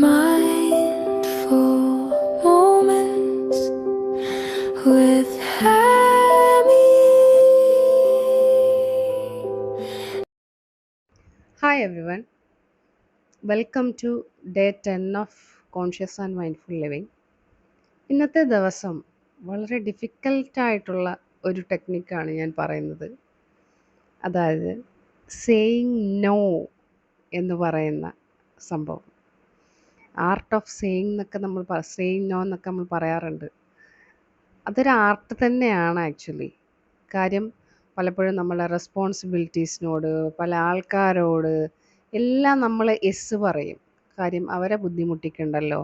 Mindful moments with Hammy. Hi everyone, welcome to day 10 of Conscious and Mindful Living. ഇന്നത്തെ ദിവസം വളരെ ഡിഫിക്കൽട്ടായിട്ടുള്ള ഒരു ടെക്നിക്കാണ് ഞാൻ പറയുന്നത്. അതായത് സേയിങ് നോ എന്ന് പറയുന്ന സംഭവം. ആർട്ട് ഓഫ് സേയിങ് എന്നൊക്കെ സേയിങ് നോ എന്നൊക്കെ നമ്മൾ പറയാറുണ്ട്. അതൊരു ആർട്ട് തന്നെയാണ് ആക്ച്വലി. കാര്യം പലപ്പോഴും നമ്മളെ റെസ്പോൺസിബിലിറ്റീസിനോട്, പല ആൾക്കാരോട് എല്ലാം നമ്മൾ യെസ് പറയും. കാര്യം അവരെ ബുദ്ധിമുട്ടിക്കണ്ടല്ലോ,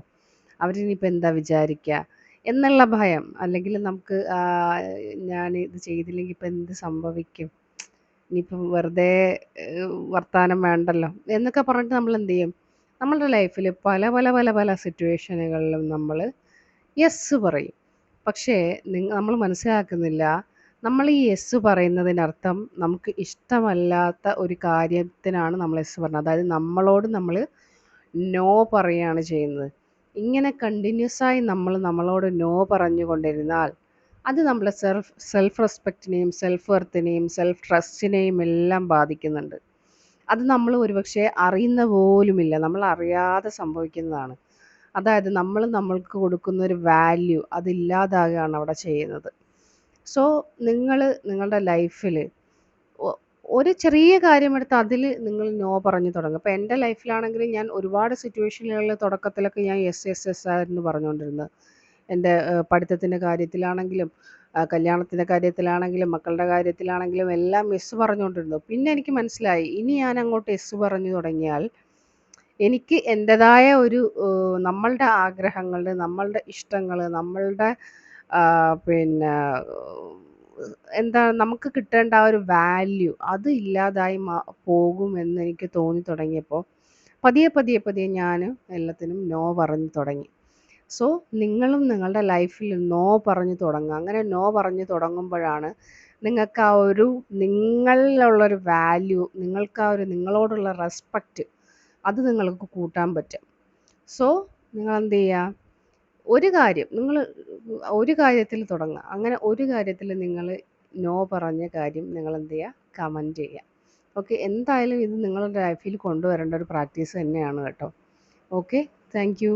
അവരിനിയിപ്പോൾ എന്താ വിചാരിക്കുക എന്നുള്ള ഭയം. അല്ലെങ്കിൽ നമുക്ക് ഞാൻ ഇത് ചെയ്തില്ലെങ്കിൽ ഇപ്പം എന്ത് സംഭവിക്കും, ഇനിയിപ്പം വെറുതെ വർത്താനം വേണ്ടല്ലോ എന്നൊക്കെ പറഞ്ഞിട്ട് നമ്മൾ എന്ത് ചെയ്യും, നമ്മളുടെ ലൈഫിൽ പല പല പല പല സിറ്റുവേഷനുകളിലും നമ്മൾ യെസ് പറയും. പക്ഷേ നമ്മൾ മനസ്സിലാക്കുന്നില്ല, നമ്മൾ ഈ യെസ് പറയുന്നതിനർത്ഥം നമുക്ക് ഇഷ്ടമല്ലാത്ത ഒരു കാര്യത്തിനാണ് നമ്മൾ യെസ് പറയുന്നത്. അതായത് നമ്മളോട് നമ്മൾ നോ പറയുകയാണ് ചെയ്യുന്നത്. ഇങ്ങനെ കണ്ടിന്യൂസ് ആയി നമ്മൾ നമ്മളോട് നോ പറഞ്ഞുകൊണ്ടിരുന്നാൽ അത് നമ്മളെ സെൽഫ് റെസ്പെക്റ്റിനെയും സെൽഫ് വർത്തിനെയും സെൽഫ് ട്രസ്റ്റിനെയും എല്ലാം ബാധിക്കുന്നുണ്ട്. അത് നമ്മൾ ഒരുപക്ഷെ അറിയുന്ന പോലുമില്ല, നമ്മൾ അറിയാതെ സംഭവിക്കുന്നതാണ്. അതായത് നമ്മൾ നമ്മൾക്ക് കൊടുക്കുന്ന ഒരു വാല്യൂ അതില്ലാതാകുകയാണ് അവിടെ ചെയ്യുന്നത്. സോ നിങ്ങൾ നിങ്ങളുടെ ലൈഫിൽ ഒരു ചെറിയ കാര്യമെടുത്ത് അതിൽ നിങ്ങൾ നോ പറഞ്ഞു തുടങ്ങും. ഇപ്പോൾ എൻ്റെ ലൈഫിലാണെങ്കിൽ ഞാൻ ഒരുപാട് സിറ്റുവേഷനുകളിൽ തുടക്കത്തിലൊക്കെ ഞാൻ യെസ് യെസ് യെസ് ആയിരുന്നു പറഞ്ഞുകൊണ്ടിരുന്നത്. എൻ്റെ പഠിത്തത്തിൻ്റെ കാര്യത്തിലാണെങ്കിലും കല്യാണത്തിൻ്റെ കാര്യത്തിലാണെങ്കിലും മക്കളുടെ കാര്യത്തിലാണെങ്കിലും എല്ലാം യെസ് പറഞ്ഞുകൊണ്ടിരുന്നു. പിന്നെ എനിക്ക് മനസ്സിലായി, ഇനി ഞാൻ അങ്ങോട്ട് യെസ് പറഞ്ഞു തുടങ്ങിയാൽ എനിക്ക് എൻ്റെതായ ഒരു നമ്മളുടെ ആഗ്രഹങ്ങൾ, നമ്മളുടെ ഇഷ്ടങ്ങൾ, നമ്മളുടെ പിന്നെ എന്താ നമുക്ക് കിട്ടേണ്ട ആ ഒരു വാല്യൂ അത് ഇല്ലാതായി പോകുമെന്ന് എനിക്ക് തോന്നി തുടങ്ങിയപ്പോൾ പതിയെ പതിയെ പതിയെ ഞാൻ എല്ലാത്തിനും നോ പറഞ്ഞു തുടങ്ങി. സോ നിങ്ങളും നിങ്ങളുടെ ലൈഫിൽ നോ പറഞ്ഞു തുടങ്ങുക. അങ്ങനെ നോ പറഞ്ഞു തുടങ്ങുമ്പോഴാണ് നിങ്ങൾക്ക് ആ ഒരു നിങ്ങളിലുള്ളൊരു വാല്യൂ, നിങ്ങൾക്ക് ആ ഒരു നിങ്ങളോടുള്ള റെസ്പെക്റ്റ് അത് നിങ്ങൾക്ക് കൂട്ടാൻ പറ്റും. സോ നിങ്ങൾ എന്ത് ചെയ്യുക, ഒരു കാര്യം നിങ്ങൾ ഒരു കാര്യത്തിൽ തുടങ്ങുക. അങ്ങനെ ഒരു കാര്യത്തിൽ നിങ്ങൾ നോ പറഞ്ഞ കാര്യം നിങ്ങൾ എന്ത് ചെയ്യുക, കമൻറ്റ് ചെയ്യുക. ഓക്കെ, എന്തായാലും ഇത് നിങ്ങളുടെ ലൈഫിൽ കൊണ്ടുവരേണ്ട ഒരു പ്രാക്ടീസ് തന്നെയാണ് കേട്ടോ. Okay, thank you.